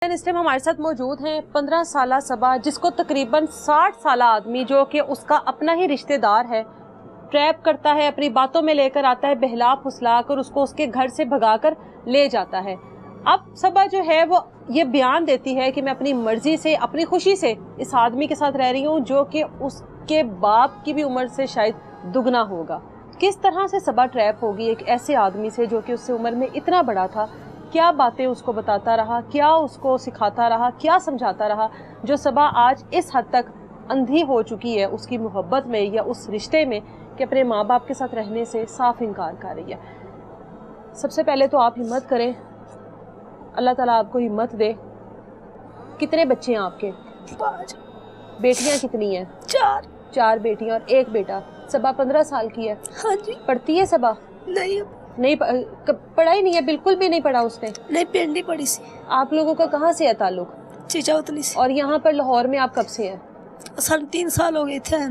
इस टाइम हमारे साथ मौजूद हैं 15 साल सबा, जिसको तकरीबन 60 साल आदमी जो कि उसका अपना ही रिश्तेदार है ट्रैप करता है, अपनी बातों में लेकर आता है, बहला फुसला कर उसको उसके घर से भगा कर ले जाता है। अब सबा जो है वो ये बयान देती है कि मैं अपनी मर्जी से, अपनी खुशी से इस आदमी के साथ रह रही हूँ जो कि उसके बाप की भी उम्र से शायद दुगना होगा। किस तरह से सबा ट्रैप होगी एक ऐसे आदमी से जो कि उससे उम्र में इतना बड़ा था? क्या बातें उसको बताता रहा, क्या उसको सिखाता रहा, क्या समझाता रहा, जो सबा आज इस हद तक अंधी हो चुकी है उसकी मोहब्बत में या उस रिश्ते में कि अपने माँ बाप के साथ रहने से साफ इनकार कर रही है। सबसे पहले तो आप हिम्मत करें, अल्लाह ताला आपको हिम्मत दे। कितने बच्चे हैं आपके? 5। बेटियां कितनी हैं? 4। 4 बेटियां और 1 बेटा। सबा 15 साल की है। हाँ जी। पढ़ती है सबा? नहीं पढ़ाई नहीं है, बिल्कुल भी नहीं पढ़ा उसने? नहीं, पिंड ही पढ़ी सी। आप लोगों का कहाँ से है ताल्लुक? चिचावतली से। और यहाँ पर लाहौर में आप कब से हैं? सन 3 साल हो गए थे।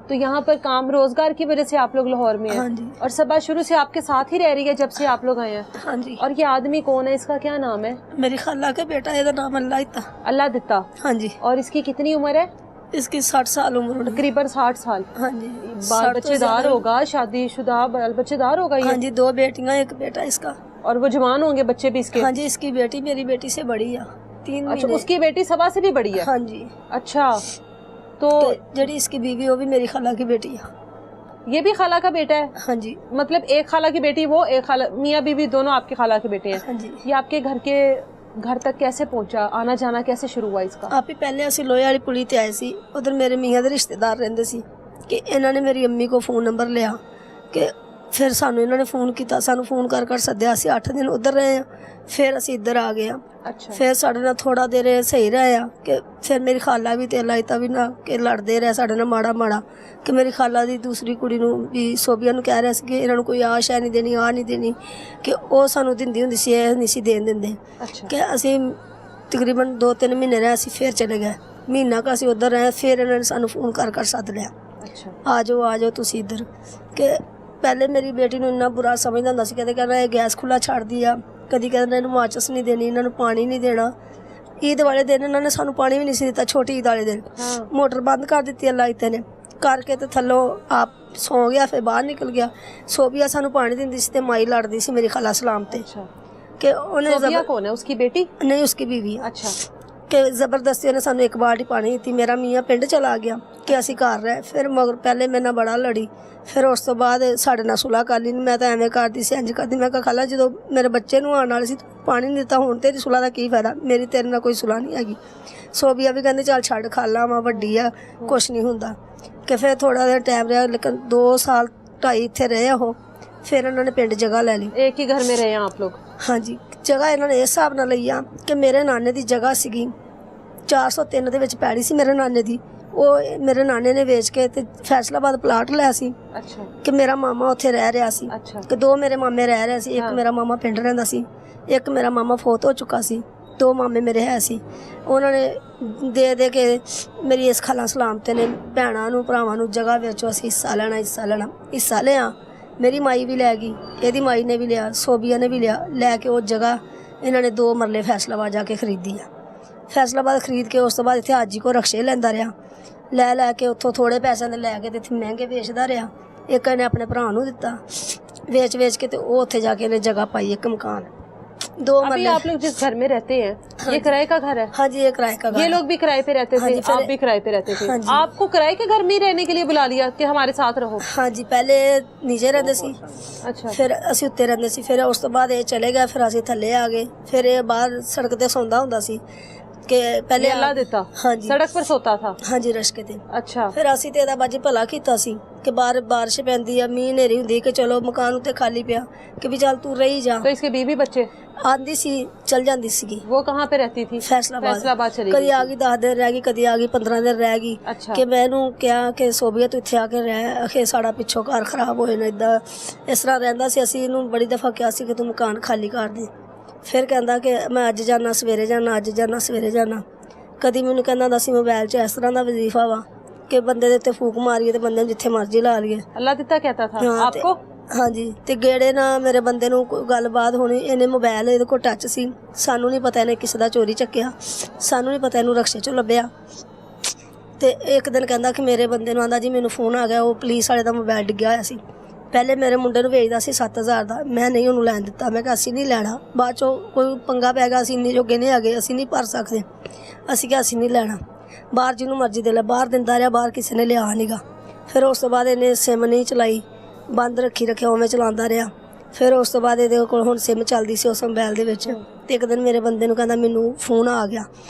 तो यहाँ पर काम रोजगार की वजह से आप लोग लाहौर में हैं? हाँ जी। और सबा शुरू से आपके साथ ही रह रही है जब से आप लोग आए हैं? हाँ जी। और ये आदमी कौन है, इसका क्या नाम है? मेरी खाला का बेटा है, नाम अल्लाह दिता। अल्लाह दिता। हाँ जी। और इसकी कितनी उम्र है? इसकी 60 साल उम्र होगी। तकरीबन 60 साल। हाँ जी। बाल बच्चेदार होगा, शादीशुदा बाल बच्चेदार होगा ये? हाँ जी, 2 बेटियां 1 बेटा इसका। और वो जवान होंगे बच्चे भी इसके? हाँ जी, इसकी बेटी मेरी बेटी से बड़ी है 3 अच्छा, महीने। उसकी बेटी सबा से भी बड़ी है? हाँ जी। अच्छा, तो जड़ी इसकी बीवी वो भी मेरी खाला की बेटी है। ये भी खाला का बेटा है? हाँ जी। मतलब एक खाला की बेटी वो, एक खाला, मियाँ बीवी दोनों आपके खाला के बेटे हैं? हाँ जी। ये आपके घर तक कैसे पहुंचा, आना जाना कैसे शुरू हुआ इसका? आप ही पहले ਅਸੀਂ ਲੋਹੇ ਵਾਲੀ ਪੁਲੀ ਤੇ ਆਏ ਸੀ, ਉਧਰ ਮੇਰੇ ਮੀਆਂ ਦੇ ਰਿਸ਼ਤੇਦਾਰ ਰਹਿੰਦੇ ਸੀ ਕਿ ਇਹਨਾਂ ਨੇ ਮੇਰੀ ਅੰਮੀ ਕੋ ਫੋਨ ਨੰਬਰ ਲਿਆ ਕਿ ਫਿਰ ਸਾਨੂੰ ਇਹਨਾਂ ਨੇ ਫੋਨ ਕੀਤਾ, ਸਾਨੂੰ ਫੋਨ ਕਰ ਸੱਦਿਆ। ਅਸੀਂ 8 ਦਿਨ ਉਧਰ ਰਹੇ ਆ, ਫਿਰ ਅਸੀਂ ਇੱਧਰ ਆ ਗਏ ਆ। अच्छा। ਫਿਰ ਸਾਡੇ ਨਾਲ ਥੋੜਾ ਦੇਰ ਸਹੀ ਰਹੇ ਆ ਕਿ ਫਿਰ ਮੇਰੀ ਖਾਲਾ ਵੀ ਤੇ ਲਾਇਤਾ ਵੀ ਨਾ ਕਿ ਲੜਦੇ ਰਹੇ ਸਾਡੇ ਨਾਲ ਮਾੜਾ ਕਿ ਮੇਰੀ ਖਾਲਾ ਦੀ ਦੂਸਰੀ ਕੁੜੀ ਨੂੰ ਵੀ ਸੋਬੀਆ ਨੂੰ ਕਹਿ ਰਿਹਾ ਸੀ ਕਿ ਇਹਨਾਂ ਨੂੰ ਕੋਈ ਆਸ਼ ਹੈ ਨਹੀਂ ਦੇਣੀ, ਆ ਨਹੀਂ ਦੇਣੀ, ਕਿ ਉਹ ਸਾਨੂੰ ਦਿੰਦੀ ਹੁੰਦੀ ਸੀ, ਇਹ ਨਹੀਂ ਸੀ ਦੇਣ ਦਿੰਦੇ। ਕਿ ਅਸੀਂ ਤਕਰੀਬਨ 2-3 ਮਹੀਨੇ ਰਹੇ, ਅਸੀਂ ਫਿਰ ਚਲੇ ਗਏ। ਮਹੀਨਾ ਕੁ ਅਸੀਂ ਉੱਧਰ ਰਹੇ, ਫਿਰ ਇਹਨਾਂ ਨੇ ਸਾਨੂੰ ਫੋਨ ਕਰ ਸੱਦ ਲਿਆ, ਆ ਜਾਓ ਤੁਸੀਂ ਇੱਧਰ। ਕਿ ਪਹਿਲੇ ਮੇਰੀ ਬੇਟੀ ਨੂੰ ਇੰਨਾ ਬੁਰਾ ਸਮਝਦਾ ਹੁੰਦਾ ਸੀ, ਕਹਿੰਦਾ ਇਹ ਗੈਸ ਖੁੱਲ੍ਹਾ ਛੱਡਦੀ ਆ, ਕਦੀ ਕਹਿੰਦਾ ਇਹਨੂੰ ਮਾਚਸ ਨਹੀਂ ਦੇਣੀ, ਇਹਨਾਂ ਨੂੰ ਪਾਣੀ ਨਹੀਂ ਦੇਣਾ। ਈਦ ਵਾਲੇ ਦਿਨ ਇਹਨਾਂ ਨੇ ਸਾਨੂੰ ਪਾਣੀ ਵੀ ਨਹੀਂ ਸੀ ਦਿੱਤਾ, ਛੋਟੀ ਈਦ ਵਾਲੇ ਦਿਨ ਮੋਟਰ ਬੰਦ ਕਰ ਦਿੱਤੀ ਅੱਲਾ ਇੱਥੇ ਨੇ ਕਰਕੇ, ਤੇ ਥੱਲੋਂ ਆਪ ਸੌਂ ਗਿਆ, ਫਿਰ ਬਾਹਰ ਨਿਕਲ ਗਿਆ। ਸੋਬੀਆ ਸਾਨੂੰ ਪਾਣੀ ਦਿੰਦੀ ਸੀ ਤੇ ਮਾਈ ਲੜਦੀ ਸੀ ਮੇਰੀ ਖਾਲਾ ਸਲਾਮ ਤੇ ਕਿ ਉਹਨੇ सोबिया कौन है, उसकी बेटी? नहीं, उसकी बीवी। अच्छा। ਕਿ ਜ਼ਬਰਦਸਤੀ ਉਹਨੇ ਸਾਨੂੰ 1 ਬਾਲਟੀ ਪਾਣੀ ਦਿੱਤੀ। ਮੇਰਾ ਮੀਆਂ ਪਿੰਡ ਚਲਾ ਗਿਆ ਕਿ ਅਸੀਂ ਘਰ ਰਹੇ। ਫਿਰ ਮਗਰ ਪਹਿਲੇ ਮੇਰੇ ਨਾਲ ਬੜਾ ਲੜੀ, ਫਿਰ ਉਸ ਤੋਂ ਬਾਅਦ ਸਾਡੇ ਨਾਲ ਸੁਲਾਹ ਕਰ ਲਈ। ਮੈਂ ਤਾਂ ਐਵੇਂ ਕਰਦੀ ਸੀ, ਇੰਝ ਕਰਦੀ। ਮੈਂ ਕਿਹਾ ਖਾਲਾ ਜਦੋਂ ਮੇਰੇ ਬੱਚੇ ਨੂੰ ਆਉਣ ਵਾਲੇ ਸੀ ਪਾਣੀ ਨਹੀਂ ਦਿੱਤਾ, ਹੁਣ ਤੇਰੀ ਸੁਲਾਹ ਦਾ ਕੀ ਫਾਇਦਾ, ਮੇਰੀ ਤੇਰੇ ਨਾਲ ਕੋਈ ਸੁਲਾਹ ਨਹੀਂ ਹੈਗੀ। ਸੋਬੀਆ ਵੀ ਕਹਿੰਦੇ ਚੱਲ ਛੱਡ, ਖਾਲਾ ਵਾ ਵੱਡੀ ਆ, ਕੁਛ ਨਹੀਂ ਹੁੰਦਾ। ਕਿ ਫਿਰ ਥੋੜਾ ਜਿਹਾ ਟਾਈਮ ਰਿਹਾ, ਲੇਕਿਨ 2 ਸਾਲ 2.5 ਇੱਥੇ ਰਹੇ ਉਹ। ਫਿਰ ਉਹਨਾਂ ਨੇ ਪਿੰਡ ਜਗ੍ਹਾ ਲੈ ਲਈ। एक ही घर में रहे हैं आप लोग? हाँ जी। ਜਗ੍ਹਾ ਇਹਨਾਂ ਨੇ ਇਸ ਹਿਸਾਬ ਨਾਲ ਲਈ ਆ ਕਿ ਮੇਰੇ ਨਾਨੇ ਦੀ ਜਗ੍ਹਾ ਸੀਗੀ 403 ਦੇ ਵਿੱਚ ਪੈੜੀ ਸੀ ਮੇਰੇ ਨਾਨੇ ਦੀ। ਉਹ ਮੇਰੇ ਨਾਨੇ ਨੇ ਵੇਚ ਕੇ ਤੇ ਫੈਸਲਾਬਾਦ ਪਲਾਟ ਲਿਆ ਸੀ। अच्छा। ਕਿ ਮੇਰਾ ਮਾਮਾ ਉੱਥੇ ਰਹਿ ਰਿਹਾ ਸੀ। अच्छा। ਕਿ 2 ਮੇਰੇ ਮਾਮੇ ਰਹਿ ਰਹੇ ਸੀ, ਇੱਕ ਮੇਰਾ ਮਾਮਾ ਪਿੰਡ ਰਹਿੰਦਾ ਸੀ, ਇੱਕ ਮੇਰਾ ਮਾਮਾ ਫੌਤ ਹੋ ਚੁੱਕਾ ਸੀ। 2 ਮਾਮੇ ਮੇਰੇ ਹੈ ਸੀ। ਉਹਨਾਂ ਨੇ ਦੇ ਕੇ ਮੇਰੀ ਇਸ ਖਾਲਾ ਸਲਾਮਤ ਨੇ ਭੈਣਾਂ ਨੂੰ ਭਰਾਵਾਂ ਨੂੰ ਜਗ੍ਹਾ ਵਿੱਚ ਅਸੀਂ ਹਿੱਸਾ ਲਿਆ। ਮੇਰੀ ਮਾਈ ਵੀ ਲੈ ਗਈ, ਇਹਦੀ ਮਾਈ ਨੇ ਵੀ ਲਿਆ, ਸੋਬੀਆ ਨੇ ਵੀ ਲੈ ਕੇ ਉਹ ਜਗ੍ਹਾ ਇਹਨਾਂ ਨੇ 2 ਮਰਲੇ ਫੈਸਲਾਬਾਦ ਜਾ ਕੇ ਖਰੀਦੀ ਆ। ਫੈਸਲਾਬਾਦ ਖਰੀਦ ਕੇ ਉਸ ਤੋਂ ਬਾਅਦ ਇੱਥੇ ਹਾਜੀ ਕੋ ਰਕਸ਼ੇ ਲੈਂਦਾ ਰਿਹਾ, ਲੈ ਕੇ ਉੱਥੋਂ ਥੋੜ੍ਹੇ ਪੈਸਿਆਂ ਦੇ ਲੈ ਕੇ ਤੇ ਇੱਥੇ ਮਹਿੰਗੇ ਵੇਚਦਾ ਰਿਹਾ। ਇੱਕ ਇਹਨੇ ਆਪਣੇ ਭਰਾ ਨੂੰ ਦਿੱਤਾ, ਵੇਚ ਕੇ ਤੇ ਉਹ ਉੱਥੇ ਜਾ ਕੇ ਇਹਨੇ जगह पाई, एक मकान 2 अभी मरले। आप लोग जिस घर में रहते हैं ये किराए का घर है? हाँ जी, ये किराए का घर। ये लोग भी किराए पे रहते थे? हाँ आप भी किराए पे रहते थे? हाँ जी। आपको किराए के घर में ही रहने के लिए बुला लिया कि हमारे साथ रहो? हाँ जी, ਪਹਿਲੇ ਨੀਚੇ ਰਹਿੰਦੇ ਸੀ, अच्छा। ਫਿਰ ਅਸੀਂ ਉੱਤੇ ਰਹਿੰਦੇ ਸੀ। ਫਿਰ ਉਸ ਤੋਂ ਬਾਅਦ ਇਹ ਚਲੇ ਗਏ, ਫਿਰ ਅਸੀਂ ਥੱਲੇ ਆ ਗਏ। ਫਿਰ ਇਹ ਬਾਹਰ ਸੜਕ ਤੇ ਸੌਂਦਾ ਹੁੰਦਾ ਸੀ ਕਿ ਪਹਿਲੇ अल्लाह देता? हाँ जी। सड़क पर सोता था? हाँ जी, ਰਸ਼ਕੇ ਤੇ। अच्छा। ਫਿਰ ਅਸੀਂ ਤੇ ਇਹਦਾ ਬਾਜੀ ਭਲਾ ਕੀਤਾ ਸੀ ਕਿ ਬਾਹਰ ਬਾਰਿਸ਼ ਪੈਂਦੀ ਆ, ਮੀਂਹ ਹਨੇਰੀ ਹੁੰਦੀ ਕਿ ਚਲੋ ਮਕਾਨ ਉੱਤੇ ਖਾਲੀ ਪਿਆ ਕਿ ਵੀ ਚੱਲ ਤੂੰ ਰਹੀ ਜਾ। तो इसके बीवी बच्चे? ਆਂਦੀ ਸੀ, ਚਲ ਜਾਂਦੀ ਸੀਗੀ। वो कहाँ पे रहती थी? ਫੈਸਲਾਬਾਦ चली ਕਦੀ गई ਆ ਗਈ 10 ਦਿਨ ਰਹਿ ਗਈ, ਕਦੀ ਆ ਗਈ 15 ਦਿਨ ਰਹਿ ਗਈ। अच्छा। ਕਿ ਮੈਂ ਇਹਨੂੰ ਕਿਹਾ ਕਿ ਸੋਬੀਆ ਤੂੰ ਇੱਥੇ ਆ ਕੇ ਰਹਿ, ਕਿ ਸਾਡਾ ਪਿੱਛੋਂ ਘਰ ਖਰਾਬ ਹੋਏ ਨਾ, ਇੱਦਾਂ ਇਸ ਤਰ੍ਹਾਂ ਰਹਿੰਦਾ ਸੀ। ਅਸੀਂ ਇਹਨੂੰ ਬੜੀ ਦਫਾ ਕਿਹਾ ਸੀ ਕਿ ਤੂੰ ਮਕਾਨ ਖਾਲੀ ਕਰ ਦੇ। ਫਿਰ ਕਹਿੰਦਾ ਕਿ ਮੈਂ ਅੱਜ ਜਾਣਾ ਸਵੇਰੇ ਜਾਣਾ, ਅੱਜ ਜਾਣਾ ਸਵੇਰੇ ਜਾਣਾ। ਕਦੀ ਮੈਨੂੰ ਕਹਿੰਦਾ ਹੁੰਦਾ ਸੀ ਮੋਬਾਈਲ 'ਚ ਇਸ ਤਰ੍ਹਾਂ ਦਾ ਵਜ਼ੀਫਾ ਵਾ ਕਿ ਬੰਦੇ ਦੇ ਉੱਤੇ ਫੂਕ ਮਾਰੀਏ ਤੇ ਬੰਦੇ ਨੂੰ ਜਿੱਥੇ ਮਰਜ਼ੀ ਲਾ ਲਈਏ। अल्लाह दिता कहता था आपको? ਹਾਂਜੀ ਤੇ ਗੇੜੇ ਨਾਲ ਮੇਰੇ ਬੰਦੇ ਨੂੰ ਕੋਈ ਗੱਲਬਾਤ ਹੋਣੀ, ਇਹਨੇ ਮੋਬਾਈਲ ਇਹਦੇ ਕੋਲ ਟੱਚ ਸੀ, ਸਾਨੂੰ ਨਹੀਂ ਪਤਾ ਇਹਨੇ ਕਿਸੇ ਦਾ ਚੋਰੀ ਚੱਕਿਆ, ਸਾਨੂੰ ਨਹੀਂ ਪਤਾ ਇਹਨੂੰ ਰਕਸ਼ੇ 'ਚੋਂ ਲੱਭਿਆ। ਤੇ ਇੱਕ ਦਿਨ ਕਹਿੰਦਾ ਕਿ ਮੇਰੇ ਬੰਦੇ ਨੂੰ ਆਂਦਾ ਜੀ ਮੈਨੂੰ ਫੋਨ ਆ ਗਿਆ, ਉਹ ਪੁਲਿਸ ਵਾਲੇ ਦਾ ਮੋਬਾਈਲ ਡਿੱਗਿਆ ਹੋਇਆ ਸੀ। ਪਹਿਲੇ ਮੇਰੇ ਮੁੰਡੇ ਨੂੰ ਵੇਚਦਾ ਸੀ 7000 ਦਾ, ਮੈਂ ਨਹੀਂ ਉਹਨੂੰ ਲੈਣ ਦਿੱਤਾ, ਮੈਂ ਕਿਹਾ ਅਸੀਂ ਨਹੀਂ ਲੈਣਾ। ਬਾਅਦ 'ਚੋਂ ਕੋਈ ਪੰਗਾ ਪੈ ਗਿਆ, ਅਸੀਂ ਇੰਨੇ ਜੋਗੇ ਨਹੀਂ ਹੈਗੇ, ਅਸੀਂ ਨਹੀਂ ਭਰ ਸਕਦੇ, ਅਸੀਂ ਕਿਹਾ ਅਸੀਂ ਨਹੀਂ ਲੈਣਾ। ਬਾਹਰ ਜਿਹਨੂੰ ਮਰਜ਼ੀ ਦੇ ਲੈ, ਬਾਹਰ ਦਿੰਦਾ ਰਿਹਾ, ਬਾਹਰ ਕਿਸੇ ਨੇ ਲਿਆ ਨਹੀਂਗਾ। ਫਿਰ ਉਸ ਤੋਂ ਬਾਅਦ ਇਹਨੇ ਸਿਮ ਨਹੀਂ ਚਲਾਈ, ਬੰਦ ਰੱਖਿਆ, ਉਵੇਂ ਚਲਾਉਂਦਾ ਰਿਹਾ। ਫਿਰ ਉਸ ਤੋਂ ਬਾਅਦ ਇਹਦੇ ਕੋਲ ਹੁਣ ਸਿਮ ਚੱਲਦੀ ਸੀ ਉਸ ਮੋਬਾਈਲ ਦੇ ਵਿੱਚ। ਤੇ ਇੱਕ ਦਿਨ ਮੇਰੇ ਬੰਦੇ ਨੂੰ ਕਹਿੰਦਾ ਮੈਨੂੰ ਫੋਨ ਆ ਗਿਆ,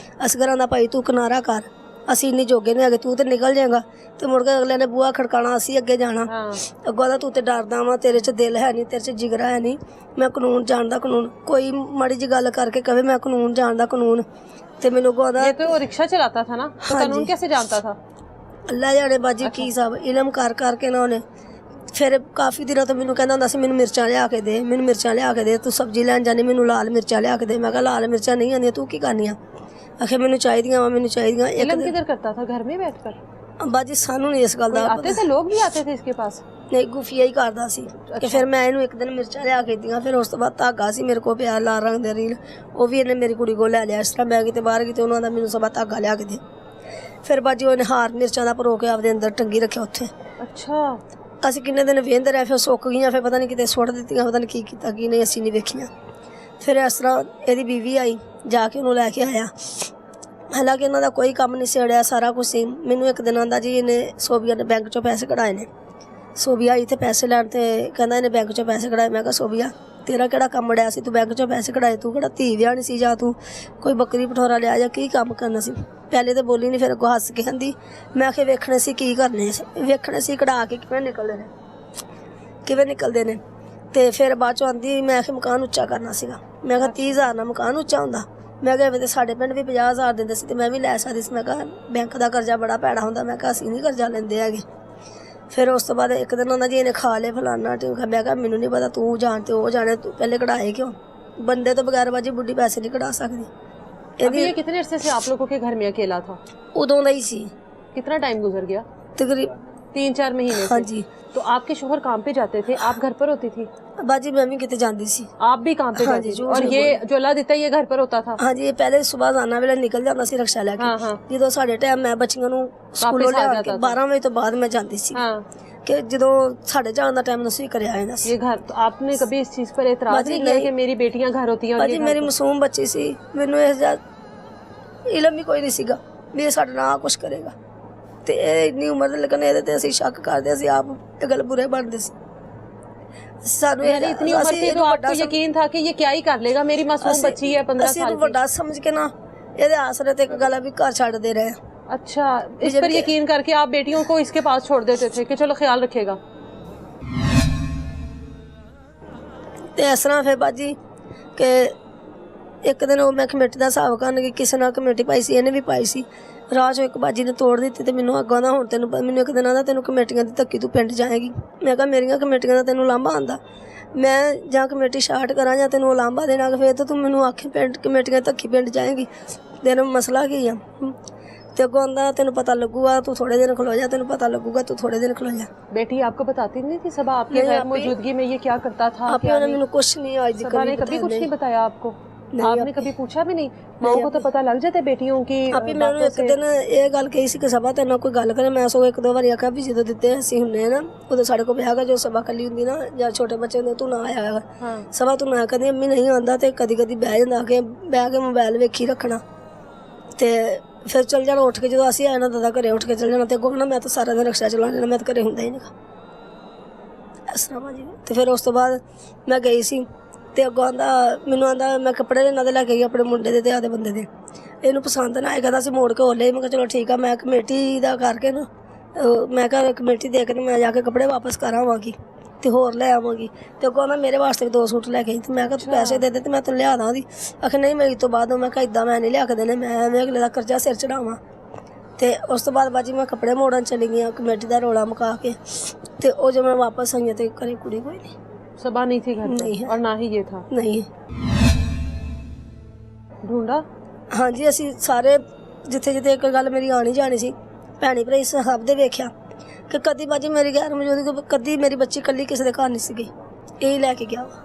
ਅਸਗਰਾਂ ਦਾ, ਭਾਈ ਤੂੰ ਕਿਨਾਰਾ ਕਰ, ਅਸੀਂ ਇੰਨੀ ਜੋਗੇ ਨਹੀਂ ਹੈਗੇ, ਤੂੰ ਤੇ ਨਿਕਲ ਜਾਏਗਾ। ਤੇ ਮੁੜ ਕੇ ਅਗਲੇ ਨੇ ਬੂਹਾ ਖੜਕਾਣਾ, ਅਸੀਂ ਅੱਗੇ ਜਾਣਾ। ਅੱਗੋਂ ਦਾ ਤੂੰ ਤੇ ਡਰਦਾ ਵਾ, ਤੇਰੇ 'ਚ ਦਿਲ ਹੈ ਨਹੀਂ, ਤੇਰੇ 'ਚ ਜਿਗਰਾ ਹੈ ਨਹੀਂ, ਮੈਂ ਕਾਨੂੰਨ ਜਾਣਦਾ, ਕਾਨੂੰਨ ਕੋਈ ਮਾੜੀ ਜਿਹੀ ਗੱਲ ਕਰਕੇ ਕਵੇ ਮੈਂ ਕਾਨੂੰਨ ਜਾਣਦਾ, ਕਾਨੂੰਨ। ਤੇ ਮੈਨੂੰ ਅੱਗੋਂ ये तो वो रिक्शा चलाता था ना, तो कानून कैसे जानता था? ਅੱਲਾ ਜਾਣੇ ਬਾਜੀ ਕੀ ਸਭ ਇਲਮ ਕਰ ਕਰਕੇ ਨਾ ਉਹਨੇ। ਫਿਰ ਕਾਫੀ ਦਿਨਾਂ ਤੋਂ ਮੈਨੂੰ ਕਹਿੰਦਾ ਹੁੰਦਾ ਸੀ ਮੈਨੂੰ ਮਿਰਚਾਂ ਲਿਆ ਕੇ ਦੇ, ਮੈਨੂੰ ਮਿਰਚਾਂ ਲਿਆ ਕੇ ਦੇ, ਤੂੰ ਸਬਜ਼ੀ ਲੈਣ ਜਾਣੀ ਮੈਨੂੰ ਲਾਲ ਮਿਰਚਾਂ ਲਿਆ ਕੇ ਦੇ। ਮੈਂ ਕਿਹਾ ਲਾਲ ਮਿਰਚਾਂ ਨਹੀਂ ਆਉਂਦੀਆਂ, ਤੂੰ ਕੀ ਕਰਨੀਆਂ? ਆਖੇ ਮੈਨੂੰ ਚਾਹੀਦੀਆਂ ਵਾ, ਮੈਨੂੰ ਚਾਹੀਦੀਆਂ। इलम किधर करता था? घर में बैठकर? ਬਾਜੀ ਸਾਨੂੰ ਨਹੀਂ ਇਸ ਗੱਲ ਦਾ आते थे लोग, भी आते थे इसके पास? ਨਹੀਂ, ਗੁਫੀਆ ਹੀ ਕਰਦਾ ਸੀ। ਕਿ ਫਿਰ ਮੈਂ ਇਹਨੂੰ ਇੱਕ ਦਿਨ ਮਿਰਚਾਂ ਲਿਆ ਕੇ ਦਿੱਤੀਆਂ। ਫਿਰ ਉਸ ਤੋਂ ਬਾਅਦ ਧਾਗਾ ਸੀ ਮੇਰੇ ਕੋਲ ਪਿਆ ਲਾਲ ਰੰਗ ਦੇ ਰੀਲ, ਉਹ ਵੀ ਇਹਨੇ ਮੇਰੀ ਕੁੜੀ ਕੋਲ ਲੈ ਲਿਆ। ਇਸ ਤਰ੍ਹਾਂ ਮੈਂ ਕਿਤੇ ਬਾਹਰ ਗਈ ਤੇ ਉਹਨਾਂ ਦਾ ਮੈਨੂੰ ਸਭ ਧਾਗਾ ਲਿਆ ਕੇ ਦੇ। ਫਿਰ ਬਾਜੀ ਉਹਨੇ ਹਾਰ ਮਿਰਚਾਂ ਦਾ ਭਰੋ ਕੇ ਆਪਦੇ ਅੰਦਰ ਟੰਗੀ ਰੱਖਿਆ ਉੱਥੇ। अच्छा। ਅਸੀਂ ਕਿੰਨੇ ਦਿਨ ਵੇਂਦੇ ਰਹੇ, ਫਿਰ ਸੁੱਕ ਗਈਆਂ, ਫਿਰ ਪਤਾ ਨਹੀਂ ਕਿਤੇ ਸੁੱਟ ਦਿੱਤੀਆਂ, ਪਤਾ ਨਹੀਂ ਕੀ ਕੀਤਾ ਕੀ ਨਹੀਂ, ਅਸੀਂ ਨਹੀਂ ਵੇਖੀਆਂ। ਫਿਰ ਇਸ ਤਰ੍ਹਾਂ ਇਹਦੀ ਬੀਵੀ ਆਈ, ਜਾ ਕੇ ਉਹਨੂੰ ਲੈ ਕੇ ਆਇਆ। ਹਾਲਾਂਕਿ ਇਹਨਾਂ ਦਾ ਕੋਈ ਕੰਮ ਨਹੀਂ ਛੇੜਿਆ, ਸਾਰਾ ਕੁਝ ਸੀ। ਮੈਨੂੰ ਇੱਕ ਦਿਨ ਆਂਦਾ ਜੀ ਇਹਨੇ ਸੋਭੀਆ ਨੇ ਬੈਂਕ 'ਚੋਂ ਪੈਸੇ ਕਢਾਏ ਨੇ। ਸੋਭੀਆ ਆਈ ਤੇ ਪੈਸੇ ਲੈਣ, ਤੇ ਕਹਿੰਦਾ ਇਹਨੇ ਬੈਂਕ 'ਚੋਂ ਪੈਸੇ ਕਢਾਏ। ਮੈਂ ਕਿਹਾ ਸੋਭੀਆ ਤੇਰਾ ਕਿਹੜਾ ਕੰਮ ਅੜਿਆ ਸੀ, ਤੂੰ ਬੈਂਕ 'ਚੋਂ ਪੈਸੇ ਕਢਾਏ? ਤੂੰ ਕਿਹੜਾ ਧੀ ਵਿਆਹਣੀ ਸੀ, ਜਾਂ ਤੂੰ ਕੋਈ ਬੱਕਰੀ ਪਠੋਰਾ ਲਿਆ, ਜਾਂ ਕੀ ਕੰਮ ਕਰਨਾ ਸੀ? ਪਹਿਲੇ ਤਾਂ ਬੋਲੀ ਨਹੀਂ, ਫਿਰ ਅੱਗੋਂ ਹੱਸ ਕੇ ਕਹਿੰਦੀ ਮੈਂ ਕਿਹਾ ਵੇਖਣੇ ਸੀ ਕੀ ਕਰਨੇ ਸੀ, ਵੇਖਣੇ ਸੀ ਕਢਾ ਕੇ ਕਿਵੇਂ ਨਿਕਲਦੇ ਨੇ। ਤੇ ਫਿਰ ਬਾਅਦ 'ਚੋਂ ਆਂਦੀ ਮੈਂ ਕਿਹਾ ਮਕਾਨ ਉੱਚਾ ਕਰਨਾ ਸੀਗਾ। ਮੈਂ ਕਿਹਾ 30,000 ਨਾਲ ਮਕਾਨ ਉੱਚਾ ਹੁੰਦਾ? ਮੈਂ ਕਿਹਾ ਤੇ ਸਾਡੇ ਪਿੰਡ ਵੀ 50,000 ਦਿੰਦੇ ਸੀ ਤੇ ਮੈਂ ਵੀ ਲੈ ਸਕਦੀ ਸੀ। ਮੈਂ ਕਿਹਾ ਬੈਂਕ ਦਾ ਕਰਜ਼ਾ ਬੜਾ ਭੈੜਾ ਹੁੰਦਾ, ਮੈਂ ਕਿਹਾ ਅਸੀਂ ਨਹੀਂ ਕਰਜ਼ਾ ਲੈਂਦੇ ਹੈਗੇ। ਫਿਰ ਉਸ ਤੋਂ ਬਾਅਦ ਇੱਕ ਦਿਨ ਉਹਨਾਂ ਜੀ ਇਹਨੇ ਖਾ ਲਏ ਫਲਾਨਾ ਟਿਊਕਾ। ਮੈਂ ਕਿਹਾ ਮੈਨੂੰ ਨਹੀਂ ਪਤਾ, ਤੂੰ ਜਾਣ ਤੇ ਉਹ ਜਾਣੇ, ਤੂੰ ਪਹਿਲੇ ਕਢਾਏ ਕਿਉਂ? ਬੰਦੇ ਤੋਂ ਬਗੈਰ ਬਾਜੀ ਬੁੱਢੀ ਪੈਸੇ नहीं कढ़ा सकती। अभी ये कितने अरसे से आप लोगों के घर में अकेला था? उदों ਦਾ ਹੀ ਸੀ। कितना टाइम गुजर गया? तकरीबन 3-4 महीने से। हाँ जी। तो आपके शोहर काम पे जाते थे, आप घर पर होती थी? बाजी मैं भी कितने जाती सी। आप भी काम पे जाती थी? और ये जो अल्लाह देता ये घर पर होता था? हाँ जी, पहले सुबह जाना वेले निकल जाता सी रिक्शा लेके। ਜਦੋਂ ਸਾਡੇ ਟਾਈਮ ਮੈਂ ਬੱਚੀਆਂ ਨੂੰ ਸਕੂਲੋਂ ਲਿਆ ਕੇ 12 ਵਜੇ ਤੋਂ ਬਾਅਦ ਮੈਂ ਜਾਂਦੀ ਸੀ। ਕਿ ਜਦੋਂ ਸਾਡੇ ਜਾਣ ਦਾ ਟਾਈਮ ਨਸੀ ਕਰਿਆ ਜਾਂਦਾ ਸੀ। ये घर तो आपने कभी इस चीज पर एतराज नहीं किया कि मेरी बेटियां घर होती हैं? ਬਾਜੀ ਮੇਰੀ ਮਾਸੂਮ ਬੱਚੀ ਸੀ, ਮੈਨੂੰ ਇਸ ਦਾ ਇਲਮ ਵੀ ਕੋਈ ਨਹੀਂ ਸੀਗਾ ਵੀ ਇਹ ਸਾਡੇ ਨਾਲ ਕੁਝ ਕਰੇਗਾ। ਤੇ ਇਹ ਇੰਨੀ ਉਮਰ ਦੇ ਲੇਕਿਨ ਇਹਦੇ ਤੇ ਅਸੀਂ ਸ਼ੱਕ ਕਰਦੇ, ਅਸੀਂ ਆਪ ਇਹ ਗੱਲ ਬੁਰੇ ਬਣਦੇ ਸੀ। ਸਾਨੂੰ इतनी उम्र थी तो आपको यकीन था कि ये क्या ही कर लेगा, मेरी मासूम बच्ची है 15 साल की। ਵੱਡਾ ਸਮਝ ਕੇ ਨਾ ਇਹਦੇ ਆਸਰੇ ਤੇ ਇੱਕ ਗੱਲ ਵੀ ਘਰ ਛੱਡਦੇ ਰਹੇ। अच्छा, इस पर यकीन करके आप बेटियों को इसके पास छोड़ देते थे कि चलो ख्याल रखेगा? ਤੇ ਇਸ ਤਰ੍ਹਾਂ ਫਿਰ ਬਾਜੀ ਕਿ ਇੱਕ ਦਿਨ ਉਹ ਮੈਂ ਕਮੇਟੀ ਦਾ ਹਿਸਾਬ ਕਰਨ ਗਈ, ਕਿਸੇ ਨਾਲ ਕਮੇਟੀ ਪਾਈ ਸੀ, ਇਹਨੇ ਵੀ ਪਾਈ ਸੀ। ਰਾਹ 'ਚੋਂ ਇੱਕ ਬਾਜੀ ਨੇ ਤੋੜ ਦਿੱਤੀ ਤੇ ਮੈਨੂੰ ਅੱਗੋਂ ਦਾ ਹੁਣ ਤੈਨੂੰ ਮੈਨੂੰ ਇੱਕ ਦਿਨ ਆਂਦਾ ਤੈਨੂੰ ਕਮੇਟੀਆਂ ਦੀ ਧੱਕੀ ਤੂੰ ਪਿੰਡ ਜਾਏਗੀ। ਮੈਂ ਕਿਹਾ ਮੇਰੀਆਂ ਕਮੇਟੀਆਂ ਦਾ ਤੈਨੂੰ ਲਾਂਭਾ ਆਉਂਦਾ, ਮੈਂ ਜਾਂ ਕਮੇਟੀ ਸ਼ਾਰਟ ਕਰਾਂ ਜਾਂ ਤੈਨੂੰ ਲਾਂਭਾ ਦੇਣਾ, ਫਿਰ ਤਾਂ ਤੂੰ ਮੈਨੂੰ ਆਖੇ ਪਿੰਡ ਕਮੇਟੀਆਂ ਧੱਕੀ ਪਿੰਡ ਜਾਏਗੀ, ਤੇਰਾ ਮਸਲਾ ਕੀ ਆ? ਤੇ ਅੱਗੋਂ ਆਂਦਾ ਤੈਨੂੰ ਪਤਾ ਲੱਗੂਗਾ, ਤੂੰ ਥੋੜੇ ਦਿਨ ਖਲੋ ਜਾ, ਤੈਨੂੰ ਪਤਾ लगूगा, तू थोड़े दिन खलो जा। बेटी आपको बताती नहीं थी सबा आपके गैर मौजूदगी में ये क्या करता था? क्या नहीं? मैंने कुछ नहीं आज सबा ने कभी कुछ नहीं बताया आपको? आपने कभी पूछा भी नहीं? माओ को तो पता लग जाता है बेटियों की। ਆਪੀ ਮੈਨੂੰ ਇੱਕ ਦਿਨ ਇਹ ਗੱਲ ਕਹੀ ਸੀ ਕਿ ਸਭਾ ਤੇਰੇ ਨਾਲ ਕੋਈ ਗੱਲ ਕਰੇ। ਮੈਂ ਸੋ ਇੱਕ ਦੋ ਵਾਰੀ ਆਖਿਆ ਵੀ ਜਦੋਂ ਦਿੱਤੇ ਅਸੀਂ ਹੁੰਨੇ ਆ ਨਾ ਉਦੋਂ ਸਾਡੇ ਕੋਲ ਵਿਆਹ ਗਾ ਜੋ ਸਭਾ ਕੱਲੀ ਹੁੰਦੀ ਨਾ ਜਾਂ ਛੋਟੇ ਬੱਚੇ ਹੁੰਦੇ ਤੂੰ ਨਾ ਆਇਆ ਸਭਾ ਤੂੰ ਨਾ ਕਦੀ ਅੰਮੀ ਨਹੀਂ ਆਉਂਦਾ ਤੇ ਕਦੀ ਕਦੀ ਬਹਿ ਜਾਂਦਾ ਕਿ ਬਹਿ ਕੇ ਮੋਬਾਈਲ ਵੇਖੀ ਰੱਖਣਾ ਤੇ ਫਿਰ ਚੱਲ ਜਾਣਾ ਉੱਠ ਕੇ। ਜਦੋਂ ਅਸੀਂ ਆਏ ਨਾ ਦਾਦਾ ਘਰੇ ਉੱਠ ਕੇ ਚੱਲ ਜਾਣਾ ਤੇ ਅੱਗੋਂ ਨਾ ਮੈਂ ਤਾਂ ਸਾਰਾ ਦਿਨ ਰਿਕਸ਼ਾ ਚਲਾ ਲੈਣਾ, ਮੈਂ ਤਾਂ ਘਰੇ ਹੁੰਦਾ ਹੀ ਨਹੀਂ ਇਸ ਤਰ੍ਹਾਂ ਜੀ। ਤੇ ਫਿਰ ਉਸ ਤੋਂ ਬਾਅਦ ਮੈਂ ਗਈ ਸੀ ਤੇ ਅੱਗੋਂ ਆਂਦਾ ਮੈਨੂੰ ਆਂਦਾ ਮੈਂ ਕੱਪੜੇ ਇਹਨਾਂ ਦੇ ਲੈ ਕੇ ਗਈ ਆਪਣੇ ਮੁੰਡੇ ਦੇ ਤੇ ਆਦੇ ਬੰਦੇ ਦੇ, ਇਹਨੂੰ ਪਸੰਦ ਨਾ ਆਏ, ਕਹਿੰਦਾ ਅਸੀਂ ਮੋੜ ਕੇ ਹੋਲੇ। ਮੈਂ ਕਿਹਾ ਚਲੋ ਠੀਕ ਆ, ਮੈਂ ਕਮੇਟੀ ਦਾ ਕਰਕੇ ਨਾ ਮੈਂ ਕਿਹਾ ਕਮੇਟੀ ਦੇ ਕੇ ਤੇ ਮੈਂ ਜਾ ਕੇ ਕੱਪੜੇ ਵਾਪਸ ਕਰ ਆਵਾਂਗੀ ਤੇ ਹੋਰ ਲੈ ਆਵਾਂਗੀ। ਤੇ ਅੱਗੋਂ ਆਂਦਾ ਮੇਰੇ ਵਾਸਤੇ 2 ਸੂਟ ਲੈ ਕੇ ਆਈ ਤੇ ਮੈਂ ਕਿਹਾ ਤੂੰ ਪੈਸੇ ਦੇ ਦੇ ਤੇ ਮੈਂ ਤੈਨੂੰ ਲਿਆ ਦਾਂਦੀ। ਆਖੇ ਨਹੀਂ ਮੇਰੀ ਤੋਂ ਬਾਅਦ ਮੈਂ ਕਿਹਾ ਇੱਦਾਂ ਮੈਂ ਨਹੀਂ ਲਿਆ ਕੇ ਦੇਣੇ, ਮੈਂ ਅਗਲੇ ਦਾ ਕਰਜ਼ਾ ਸਿਰ ਚੜਾਵਾਂ। ਤੇ ਉਸ ਤੋਂ ਬਾਅਦ ਬਾਜੀ ਮੈਂ ਕੱਪੜੇ ਮੋੜਨ ਚਲੀ ਗਈ ਕਮੇਟੀ ਦਾ ਰੌਲਾ ਮੁਕਾ ਕੇ ਤੇ ਉਹ ਜੋ ਮੈਂ ਵਾਪਸ ਆਈ ਤੇ ਘਰੇ ਕੁੜੀ ਕੋਈ ਨਹੀਂ, सबा नहीं थी घर नहीं है और ना ही ये था नहीं ढूंढा। हाँ जी, ਅਸੀਂ ਸਾਰੇ ਜਿੱਥੇ ਜਿੱਥੇ ਇੱਕ ਗੱਲ ਮੇਰੀ ਆਣੀ ਜਾਣੀ ਸੀ ਭੈਣੀ ਭਰਾ ਸਭ ਦੇ ਵੇਖਿਆ ਕਿ ਕਦੀ ਬਾਜੀ ਮੇਰੀ ਗੈਰ ਮੌਜੂਦਗੀ ਕਦੀ ਮੇਰੀ ਬੱਚੀ ਕੱਲੀ ਕਿਸੇ ਦੇ ਘਰ ਨਹੀਂ ਸੀ ਗਈ, ਇਹੀ ਲੈ ਕੇ ਗਿਆ ਵਾ।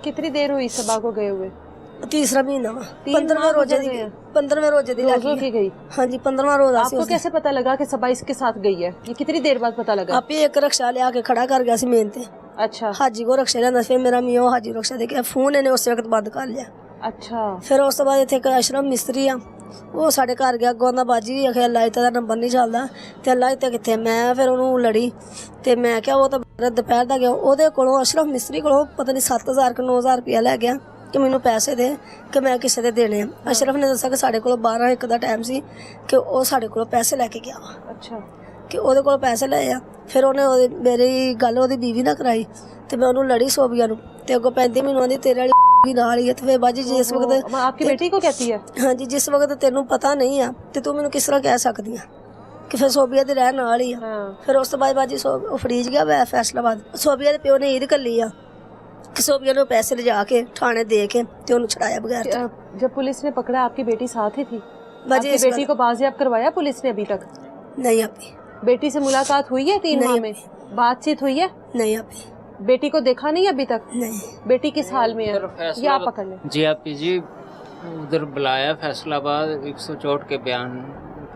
कितनी देर हुई सबा को गए हुए? तीसरा महीना वा, 15वें रोजे दी 15वें रोजे दी रोज़ों की गई। हाँ जी 15वां रोजा सी। आपको कैसे पता लगा कि सबा इसके साथ गई है? ये कितनी देर बाद पता लगा? आपे एक रक्षा ले आके खड़ा कर गया सी मेन ते। अच्छा हाजी को रक्षा लेंदा, फिर मेरा मियां हाजी रक्षा दे के फोन इन्हें उस वक्त बंद कर लिया। अच्छा फिर उस तो बाद इत्थे एक अशरफ मिस्त्री आ, ਉਹ ਸਾਡੇ ਘਰ ਗਿਆ, ਗੋਂਦਾ ਬਾਜੀ ਆਖਿਆ ਅੱਲਾ ਦਾ ਨੰਬਰ ਨਹੀਂ ਚੱਲਦਾ ਤੇ ਅੱਲਾ ਤੇ ਕਿੱਥੇ। ਮੈਂ ਫਿਰ ਉਹਨੂੰ ਲੜੀ ਤੇ ਮੈਂ ਕਿਹਾ ਉਹ ਤਾਂ ਦੁਪਹਿਰ ਦਾ ਗਿਆ, ਉਹਦੇ ਕੋਲੋਂ ਅਸ਼ਰਫ ਮਿਸਤਰੀ ਕੋਲੋਂ ਪਤਾ ਨਹੀਂ 7000 ਕਿ 9000 ਰੁਪਇਆ ਲੈ ਗਿਆ ਕਿ ਮੈਨੂੰ ਪੈਸੇ ਦੇ ਕਿ ਮੈਂ ਕਿਸੇ ਦੇ ਦੇਣੇ ਆ। ਅਸ਼ਰਫ ਨੇ ਦੱਸਿਆ ਕਿ ਸਾਡੇ ਕੋਲ 12-1 ਦਾ ਟਾਈਮ ਸੀ ਕਿ ਉਹ ਸਾਡੇ ਕੋਲੋਂ ਪੈਸੇ ਲੈ ਕੇ ਗਿਆ ਵਾ। अच्छा ਕਿ ਉਹਦੇ ਕੋਲ ਪੈਸੇ ਲਏ ਆ। ਫਿਰ ਉਹਨੇ ਮੇਰੀ ਗੱਲ ਉਹਦੀ ਬੀਵੀ ਨਾਲ ਕਰਾਈ ਤੇ ਮੈਂ ਉਹਨੂੰ ਲੜੀ ਸੋਬੀਆ ਨੂੰ ਤੇ ਅੱਗੋਂ ਪੈਂਦੀ ਮੈਨੂੰ ਆਂਦੀ ਤੇਰੇ ਵਾਲੀ ਵੀ ਨਾਲ ਹੀ ਹੈ। ਤੇ ਫਿਰ ਬਾਜੀ ਜਿਸ ਵਕਤ आपकी बेटी को कहती है? हाँ जी जिस वक्त ਤੈਨੂੰ ਪਤਾ ਨਹੀਂ ਆ ਤੇ ਤੂੰ ਮੈਨੂੰ ਕਿਸ ਤਰ੍ਹਾਂ ਕਹਿ ਸਕਦੀ ਆ ਕਿ ਫਿਰ ਸੋਬੀਆ ਦੇ ਰਹਿਣ ਨਾਲ ਹੀ ਆ। ਫਿਰ ਉਸ ਤੋਂ ਬਾਅਦ ਬਾਜੀ ਉਹ ਫਰੀਜ ਗਿਆ ਵੈ ਫੈਸਲਾਬਾਦ। ਸੋਬੀਆ ਦੇ ਪਿਓ ਨੇ ਈਦ ਕੱਲੀ ਆ ਕਿ ਸੋਬੀਆ ਨੂੰ ਪੈਸੇ ਲਿਜਾ ਕੇ ਥਾਣੇ ਦੇ ਕੇ ਤੇ ਉਹਨੂੰ ਛੜਾਇਆ ਬਗੈਰ। जब पुलिस ने पकड़ा आपकी बेटी साथ ही थी? बाजी आपकी बेटी को बाजियाब करवाया पुलिस ने अभी तक? नहीं अभी। बेटी से मुलाकात हुई है 3 माह में? बातचीत हुई है? नहीं अभी। बेटी को देखा नहीं अभी तक? नहीं। बेटी किस हाल में है ये आप पकड़ लें। जी आप जी उधर बुलाया फैसलाबाद 164 के बयान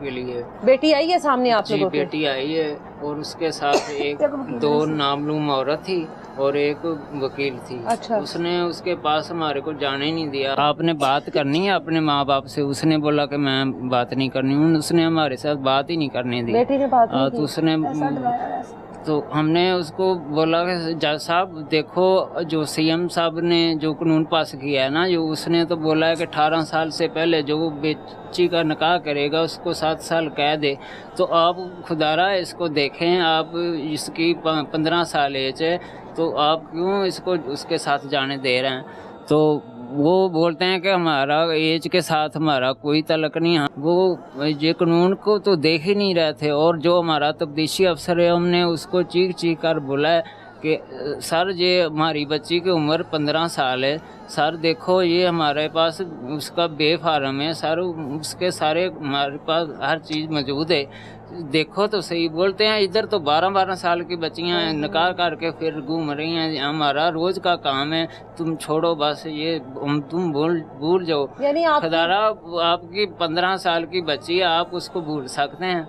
के लिए। बेटी आई है सामने आप जी लोगों के? बेटी आई है और उसके साथ एक 2 नामलूम औरत थी और एक वकील थी। अच्छा। उसने उसके पास हमारे को जाने नहीं दिया। आपने बात करनी है अपने माँ बाप से, उसने बोला कि मैं बात नहीं करनी हूँ। उसने हमारे साथ बात ही नहीं करने दी। बेटी ने बात नहीं तो की? उसने तो हमने उसको बोला कि जज साहब देखो जो सीएम साहब ने जो कानून पास किया है ना, जो उसने तो बोला है कि 18 साल से पहले जो बच्ची का निकाह करेगा उसको 7 साल कैद है। तो आप खुदारा इसको देखें, आप इसकी 15 साल एज है तो आप क्यों इसको उसके साथ जाने दे रहे हैं? तो वो बोलते हैं कि हमारा एज के साथ हमारा कोई तलक नहीं है। वो ये कानून को तो देख ही नहीं रहे थे। और जो हमारा तफ्तीशी अफसर है हमने उसको चीख कर बोला है कि सर ये हमारी बच्ची की उम्र 15 साल है सर, देखो ये हमारे पास उसका बेफारम है सर, उसके सारे हमारे पास हर चीज़ मौजूद है, देखो तो सही। बोलते हैं इधर तो 12-12 साल की बच्चियां निकाह करके फिर घूम रही हैं, हमारा रोज का काम है, तुम छोड़ो बस ये तुम भूल जाओ। यानी आप खदारा आपकी 15 साल की बच्ची है, आप उसको भूल सकते हैं?